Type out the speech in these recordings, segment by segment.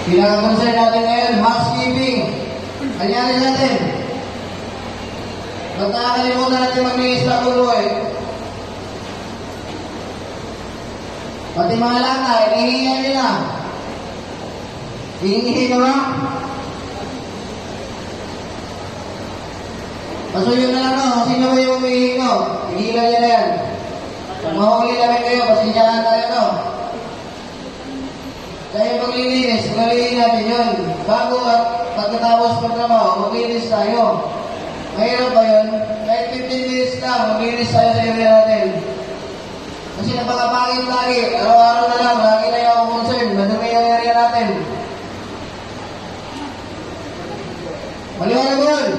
Pinaka-concern natin ngayon, housekeeping. Kanyari natin. Ba't nakakalimutan natin maglinis na ulo eh? Pati mga lata, hinihingan nyo na. Hihingi nyo ba? Pasuyo na lang no, sino ba yung umihingi no? Higilan nyo na yan. Kung mahuli namin kayo, pasensyahan tayo no. Kaya maglilinis, maglilinis natin yun. Bago at pagkatapos pagtrabaho, maglinis tayo. Mahirap ba yun? Kahit 15 minutes lang, maglinis tayo sa area natin. Kasi napakapangit lagi, araw-araw na lang, lagi na yung concern, madumi yung area natin. Maliwanag yun?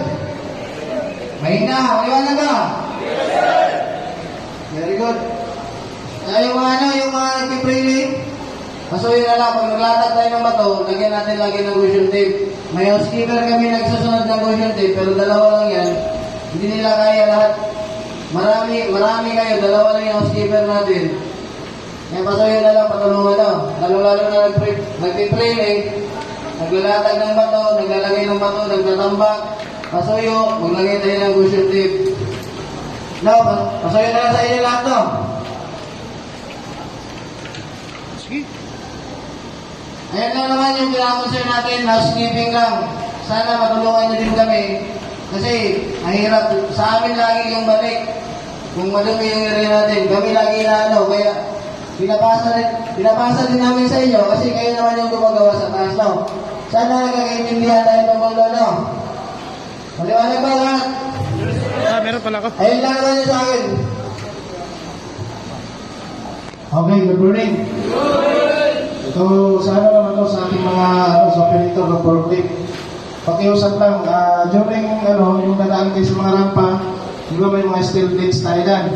Mahina, maliwanag ka? Very good. Kaya yung mga nagpipray, pasuyo na lang, pag naglatag tayo ng bato, lagyan natin lagi ng cushion tape. May housekeeper kami nagsusunod ng cushion tape, pero dalawa lang yan. Hindi nila kaya lahat. Marami kayo, dalawa lang yung housekeeper natin. Kaya pasuyo na lang, patulungan na. Lalo-lalo na nagpipray, naglalatag ng bato, naglalagay ng bato, nagtatambak. Pasuyo, maglagay tayo ng cushion tape. Now, pasuyo na lang sa inyo lahat to. Ayan lang naman yung pinaka-concern natin, housekeeping lang. Sana matulungan nyo din kami. Kasi, mahirap. Sa amin lagi yung balik. Kung madumi yung area natin, kami lagi na ano. Kaya, pinapasa din namin sa inyo kasi kayo naman yung gumagawa sa taas, no? Sana nagkakaintindihan tayo tungkol doon, no? Maliwanag ba lahat? Meron pala ako. Ayun lang naman yun sa akin. Okay, good morning. Ito, sana naman ito sa ating mga sa operator ng forklift. Pakiusap lang, during yung nadaan kayo sa mga rampa, di ba may mga steel plates tayo dyan.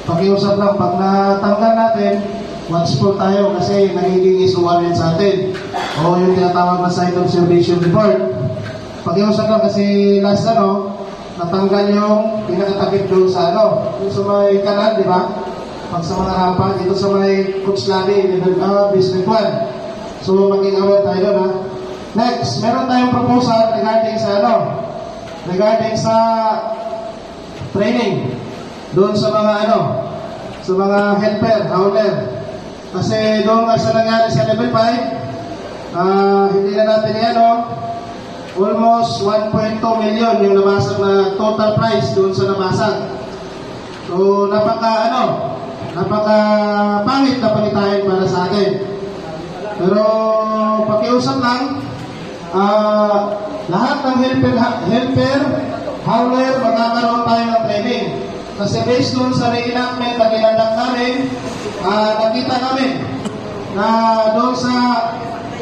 Pakiusap lang, pag natanggal natin, watchful tayo kasi nagiging isuwan yan sa atin. O yung tinatawag na site observation report. Pakiusap lang kasi last natanggal yung pinakatakip doon sa yung sa may kanal, di ba? Pag sa mga rampa, dito sa may Coach Lobby, Basement 1. So, maging aware tayo na. Next, meron tayong proposal regarding sa training. Doon sa mga sa mga helper, hauler. Kasi doon sa nangyari sa level 5, hindi na natin almost 1.2 million yung nabasag na total price doon sa nabasag. So, napaka-pangit na panitahin para sa atin. Pero, pakiusap lang, lahat ng helper, hauler, magkakaroon tayo ng training. Kasi based doon sa re-enactment na kinandak namin, nakita namin na doon sa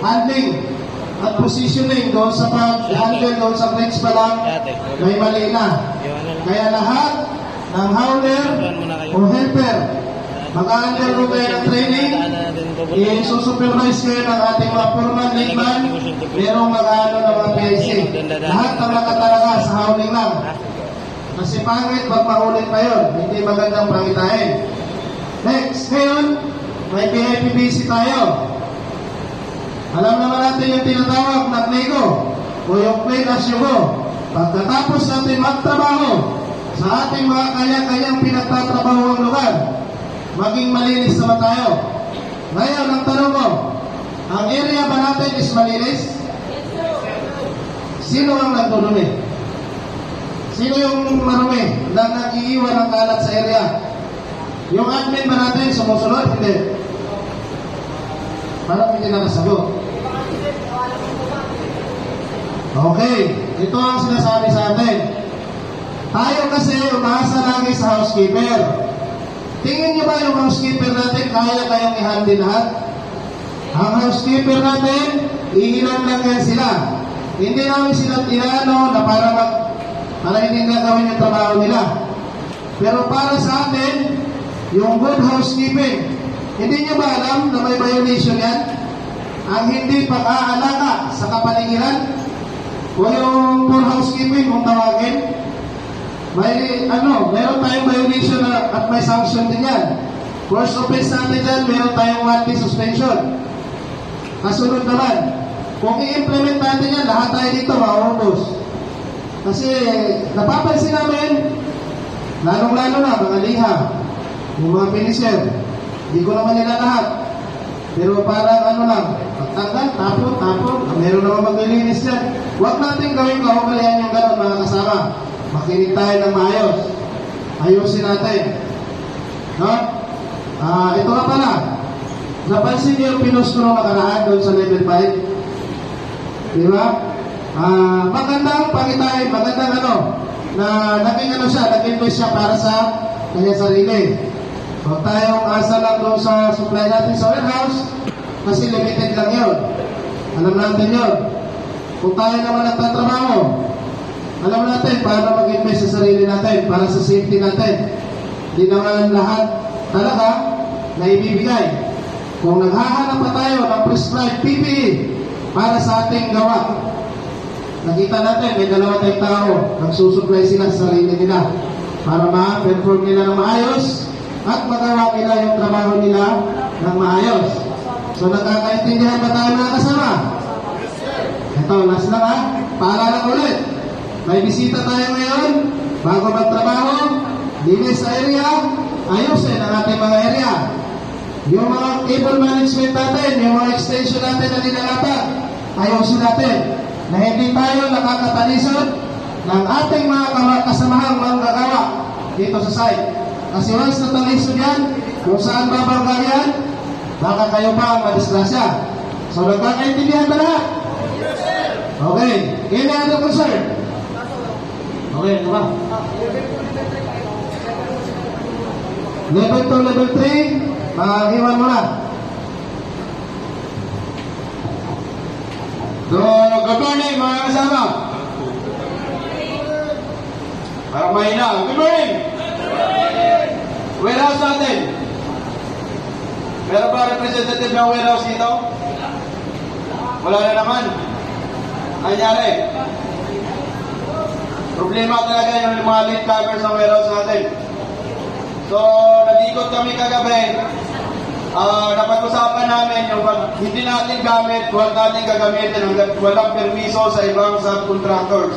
handling at positioning, doon sa pag-handle, doon sa brakes pa lang, may mali na. Kaya lahat ng hauler o helper, mag-undergo kayo ng training, i-supervise kayo ng ating mga foreman, leadman, merong mag-ano ng mga PIC. Lahat ng nakatalaga sa hauling lang. Kasi pangit, pag maulit pa yun, hindi magandang pangitahin. Next, ngayon, may PIPBC tayo. Alam naman natin yung tinatawag na PLEGO o yung Play as you go. Pagkatapos natin magtrabaho sa ating mga kanya-kanyang pinagtatrabaho ang lugar, maging malinis naman tayo. Ngayon, ang tanong ko, ang area ba natin is malinis? Sino ang nagdudumi? Sino yung marumi na nag-iiwan ng kalat sa area? Yung admin ba natin sumusunod? Hindi. Parang hindi nakasagot. Okay, ito ang sinasabi sa atin. Tayo kasi umaasa lagi sa housekeeper. Tingin niyo ba yung housekeeper natin kaya kayong i-handle lahat? Ang housekeeper natin, iilan lang yan sila. Hindi namin sila tinano na para hindi na gawin yung trabaho nila. Pero para sa atin, yung good housekeeping, hindi niyo ba alam na may violation yan? Ang hindi pag-aalaga sa kapaligiran o yung poor housekeeping kung tawagin, meron tayong violation at may sanction din yan. First offense natin dyan, meron tayong 1 day suspension. Kasunod naman, Kung i-implement natin yan, lahat tayo dito maubos. Kasi napapansin namin, lalong-lalo na mga liha, yung mga finisher, hindi ko naman nila lahat. Pero parang ano lang, pagtanggal, tapon, meron naman maglilinis dyan. Huwag natin gawin kaugalian yung gano'n mga kasama. Makinig tayo ng maayos. Ayusin natin. No? Ito nga pala. Napansin niyo yung pinost ko nung nakaraan doon sa level 5? Di ba? Magandang pangitain, magandang ano, na naging ano siya, nag-invest siya para sa kanyang sarili. Huwag tayong asa lang doon sa supply natin sa warehouse kasi limited lang yun. Alam natin yun. Kung tayo naman nagtatrabaho, alam natin paano mag-invest sa sarili natin para sa safety natin. Hindi naman lahat talaga na ibibigay. Kung naghahanap pa tayo ng prescribed PPE para sa ating gawa, nakita natin may dalawa tayong tao, nagsusupply sila sa sarili nila para ma-perform nila ng maayos at magawa nila yung trabaho nila ng maayos. So nagkakaintindihan ba tayo mga kasama? Ito, last lang ha. Paalala ulit. May bisita tayo ngayon. Bago magtrabaho, linis sa area, ayusin ang ating mga area. Yung mga cable management natin, yung mga extension natin na nilalapag, ayusin natin. Na hindi tayo nakakatalisod ng ating mga kasamahang manggagawa dito sa site. Kasi once na talisod yan, kung saan babangga yan, baka kayo pa ang madisgrasya. So nagkakaintindihan ba lahat? Okay. Any other concern? Okay, ano ba? Level 2, level 3, iwan mo na. So, good morning mga kasama. Parang mahina. Good morning. Warehouse natin. Meron ba representative ng warehouse dito? Wala na naman. Nangyari. Problema talaga yung mga lead covers ng warehouse natin. So, nag-ikot kami kagabi. Napag-usapan namin yung hindi natin gamit, huwag natin gagamitin hanggang walang permiso sa ibang subcontractors.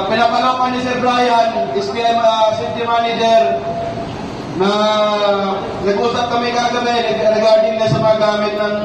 Pinapalapan ni Sir Brian, SPM Safety Manager, na nag-usap kami kagabi regarding na sa mga gamit ng